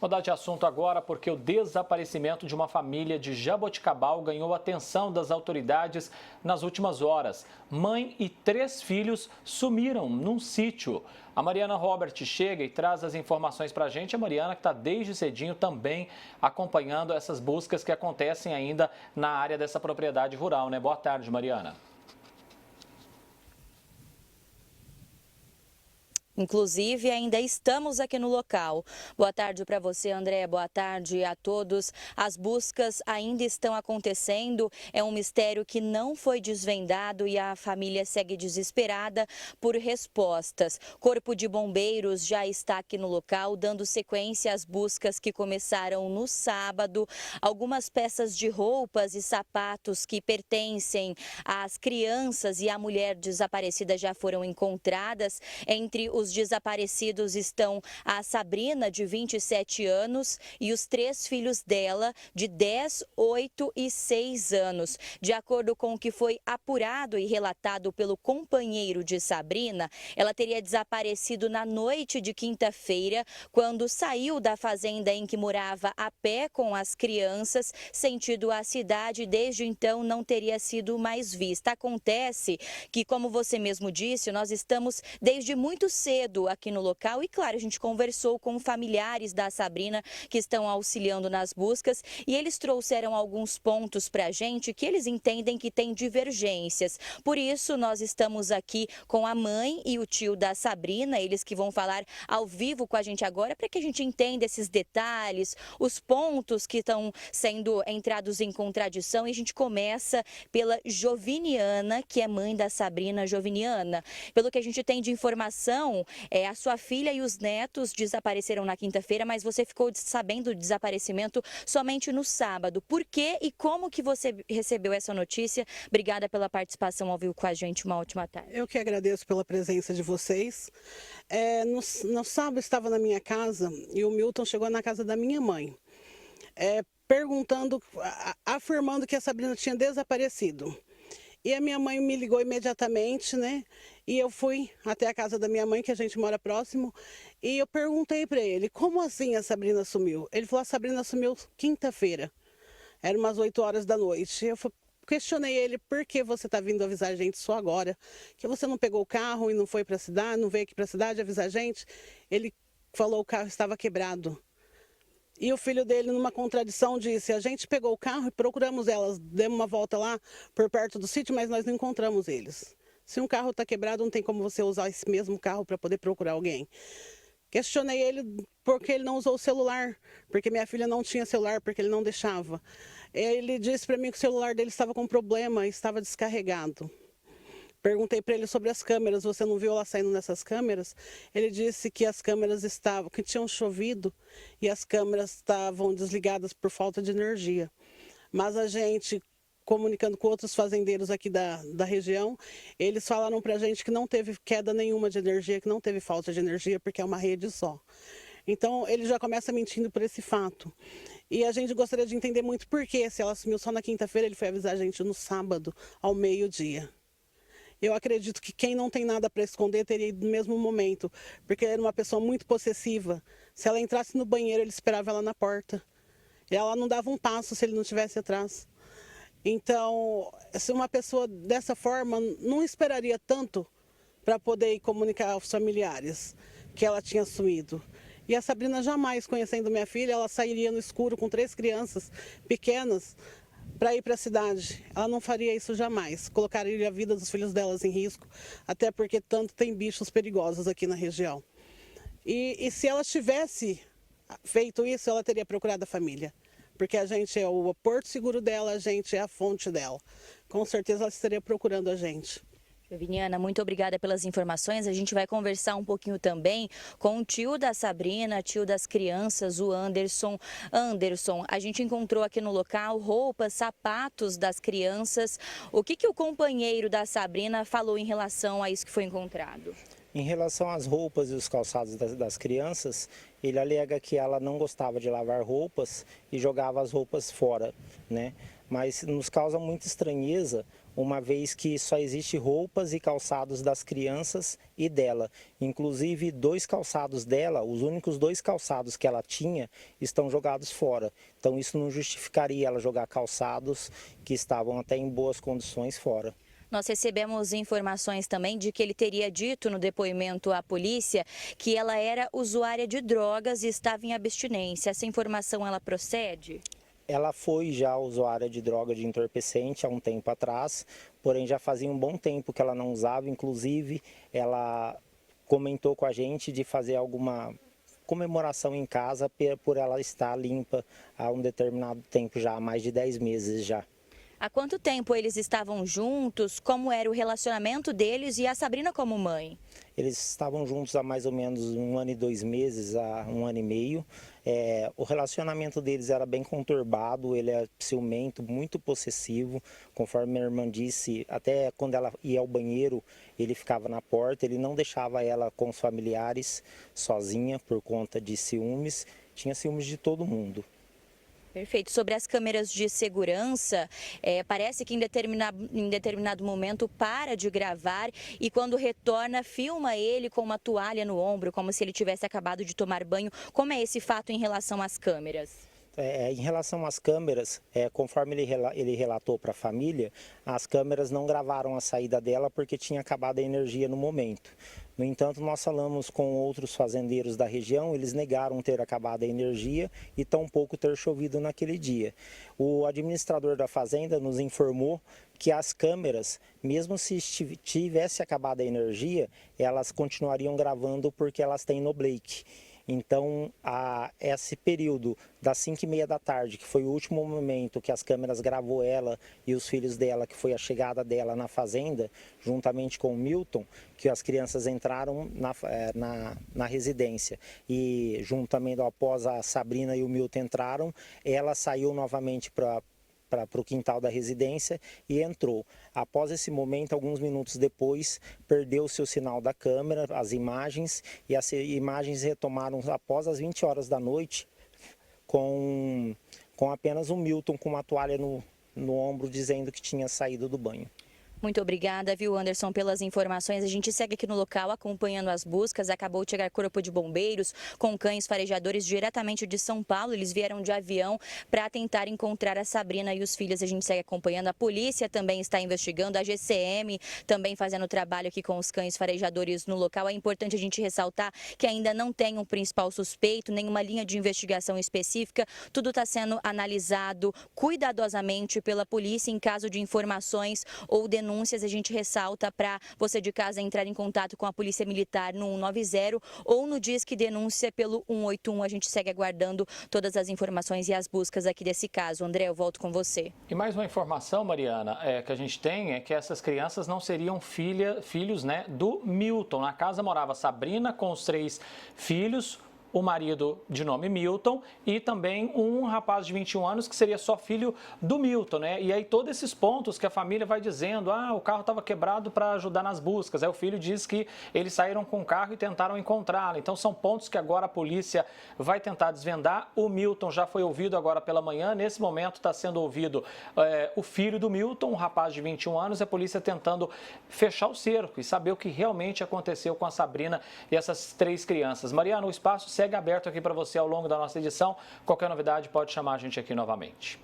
Mudar de assunto agora porque o desaparecimento de uma família de Jaboticabal ganhou a atenção das autoridades nas últimas horas. Mãe e 3 filhos sumiram num sítio. A Mariana Robert chega e traz as informações para a gente. A Mariana que está desde cedinho também acompanhando essas buscas que acontecem ainda na área dessa propriedade rural, né? Boa tarde, Mariana. Inclusive, ainda estamos aqui no local. Boa tarde para você, André. Boa tarde a todos. As buscas ainda estão acontecendo. É um mistério que não foi desvendado e a família segue desesperada por respostas. Corpo de Bombeiros já está aqui no local, dando sequência às buscas que começaram no sábado. Algumas peças de roupas e sapatos que pertencem às crianças e à mulher desaparecida já foram encontradas. Entre os desaparecidos estão a Sabrina, de 27 anos, e os 3 filhos dela, de 10, 8 e 6 anos. De acordo com o que foi apurado e relatado pelo companheiro de Sabrina, ela teria desaparecido na noite de quinta-feira, quando saiu da fazenda em que morava a pé com as crianças, sentido a cidade, e desde então não teria sido mais vista. Acontece que, como você mesmo disse, nós estamos desde muito cedo aqui no local e, claro, a gente conversou com familiares da Sabrina que estão auxiliando nas buscas e eles trouxeram alguns pontos para a gente que eles entendem que tem divergências. Por isso, nós estamos aqui com a mãe e o tio da Sabrina, eles que vão falar ao vivo com a gente agora para que a gente entenda esses detalhes, os pontos que estão sendo entrados em contradição, e a gente começa pela Joviniana, que é mãe da Sabrina. Joviniana, pelo que a gente tem de informação, a sua filha e os netos desapareceram na quinta-feira, mas você ficou sabendo do desaparecimento somente no sábado. Por quê e como que você recebeu essa notícia? Obrigada pela participação ao vivo com a gente. Uma ótima tarde. Eu que agradeço pela presença de vocês. No sábado estava na minha casa e o Milton chegou na casa da minha mãe, afirmando que a Sabrina tinha desaparecido. E a minha mãe me ligou imediatamente, né? E eu fui até a casa da minha mãe, que a gente mora próximo, e eu perguntei para ele, como assim a Sabrina sumiu? Ele falou, a Sabrina sumiu quinta-feira, era umas 8 horas da noite. Eu questionei ele, por que você está vindo avisar a gente só agora? Que você não pegou o carro e não foi para a cidade, não veio aqui para a cidade avisar a gente? Ele falou que o carro estava quebrado. E o filho dele, numa contradição, disse, a gente pegou o carro e procuramos elas, demos uma volta lá por perto do sítio, mas nós não encontramos eles. Se um carro está quebrado, não tem como você usar esse mesmo carro para poder procurar alguém. Questionei ele porque ele não usou o celular, porque minha filha não tinha celular, porque ele não deixava. Ele disse para mim que o celular dele estava com problema, estava descarregado. Perguntei para ele sobre as câmeras, você não viu ela saindo nessas câmeras? Ele disse que as câmeras que tinham chovido e as câmeras estavam desligadas por falta de energia. Mas a gente, comunicando com outros fazendeiros aqui da região, eles falaram para a gente que não teve queda nenhuma de energia, que não teve falta de energia, porque é uma rede só. Então, ele já começa mentindo por esse fato. E a gente gostaria de entender muito por que, se ela sumiu só na quinta-feira, ele foi avisar a gente no sábado, ao meio-dia. Eu acredito que quem não tem nada para esconder teria ido no mesmo momento, porque ele era uma pessoa muito possessiva. Se ela entrasse no banheiro, ele esperava ela na porta. E ela não dava um passo se ele não estivesse atrás. Então, se uma pessoa dessa forma não esperaria tanto para poder comunicar aos familiares que ela tinha sumido. E a Sabrina jamais, conhecendo minha filha, ela sairia no escuro com 3 crianças pequenas para ir para a cidade. Ela não faria isso jamais, colocaria a vida dos filhos delas em risco, até porque tanto tem bichos perigosos aqui na região. E se ela tivesse feito isso, ela teria procurado a família, porque a gente é o porto seguro dela, a gente é a fonte dela. Com certeza ela estaria procurando a gente. Joviniana, muito obrigada pelas informações. A gente vai conversar um pouquinho também com o tio da Sabrina, tio das crianças, o Anderson. Anderson, a gente encontrou aqui no local roupas, sapatos das crianças. O que o companheiro da Sabrina falou em relação a isso que foi encontrado? Em relação às roupas e os calçados das crianças, ele alega que ela não gostava de lavar roupas e jogava as roupas fora, né? Mas nos causa muita estranheza uma vez que só existe roupas e calçados das crianças e dela. Inclusive, 2 calçados dela, os únicos 2 calçados que ela tinha, estão jogados fora. Então, isso não justificaria ela jogar calçados que estavam até em boas condições fora. Nós recebemos informações também de que ele teria dito no depoimento à polícia que ela era usuária de drogas e estava em abstinência. Essa informação, ela procede? Ela foi já usuária de droga de entorpecente há um tempo atrás, porém já fazia um bom tempo que ela não usava. Inclusive, ela comentou com a gente de fazer alguma comemoração em casa por ela estar limpa há um determinado tempo já, há mais de 10 meses já. Há quanto tempo eles estavam juntos? Como era o relacionamento deles e a Sabrina como mãe? Eles estavam juntos há mais ou menos 1 ano e 2 meses, há 1 ano e meio. O relacionamento deles era bem conturbado, ele é ciumento, muito possessivo. Conforme minha irmã disse, até quando ela ia ao banheiro, ele ficava na porta, ele não deixava ela com os familiares sozinha por conta de ciúmes. Tinha ciúmes de todo mundo. Perfeito. Sobre as câmeras de segurança, parece que em determinado momento para de gravar e quando retorna, filma ele com uma toalha no ombro, como se ele tivesse acabado de tomar banho. Como é esse fato em relação às câmeras? Em relação às câmeras, conforme ele relatou para a família, as câmeras não gravaram a saída dela porque tinha acabado a energia no momento. No entanto, nós falamos com outros fazendeiros da região, eles negaram ter acabado a energia e tampouco ter chovido naquele dia. O administrador da fazenda nos informou que as câmeras, mesmo se tivesse acabado a energia, elas continuariam gravando porque elas têm no Blake. Então, esse período das 5h30 da tarde, que foi o último momento que as câmeras gravou ela e os filhos dela, que foi a chegada dela na fazenda, juntamente com o Milton, que as crianças entraram na residência. E juntamente após a Sabrina e o Milton entraram, ela saiu novamente para o quintal da residência e entrou. Após esse momento, alguns minutos depois, perdeu o seu sinal da câmera, as imagens, e as imagens retomaram após as 20 horas da noite, com apenas o Milton com uma toalha no ombro, dizendo que tinha saído do banho. Muito obrigada, viu, Anderson, pelas informações. A gente segue aqui no local acompanhando as buscas. Acabou de chegar corpo de bombeiros com cães farejadores diretamente de São Paulo. Eles vieram de avião para tentar encontrar a Sabrina e os filhos. A gente segue acompanhando. A polícia também está investigando. A GCM também fazendo trabalho aqui com os cães farejadores no local. É importante a gente ressaltar que ainda não tem um principal suspeito, nenhuma linha de investigação específica. Tudo está sendo analisado cuidadosamente pela polícia. Em caso de informações ou denúncias, a gente ressalta para você de casa entrar em contato com a Polícia Militar no 190 ou no Disque Denúncia pelo 181. A gente segue aguardando todas as informações e as buscas aqui desse caso. André, eu volto com você. E mais uma informação, Mariana, que a gente tem é que essas crianças não seriam filhos, né, do Milton. Na casa morava Sabrina com os 3 filhos, o marido de nome Milton e também um rapaz de 21 anos que seria só filho do Milton, né? E aí todos esses pontos que a família vai dizendo, o carro estava quebrado para ajudar nas buscas. Aí o filho diz que eles saíram com o carro e tentaram encontrá-lo. Então são pontos que agora a polícia vai tentar desvendar. O Milton já foi ouvido agora pela manhã. Nesse momento está sendo ouvido o filho do Milton, um rapaz de 21 anos, e a polícia tentando fechar o cerco e saber o que realmente aconteceu com a Sabrina e essas 3 crianças. Mariana, o espaço segue aberto aqui para você ao longo da nossa edição. Qualquer novidade pode chamar a gente aqui novamente.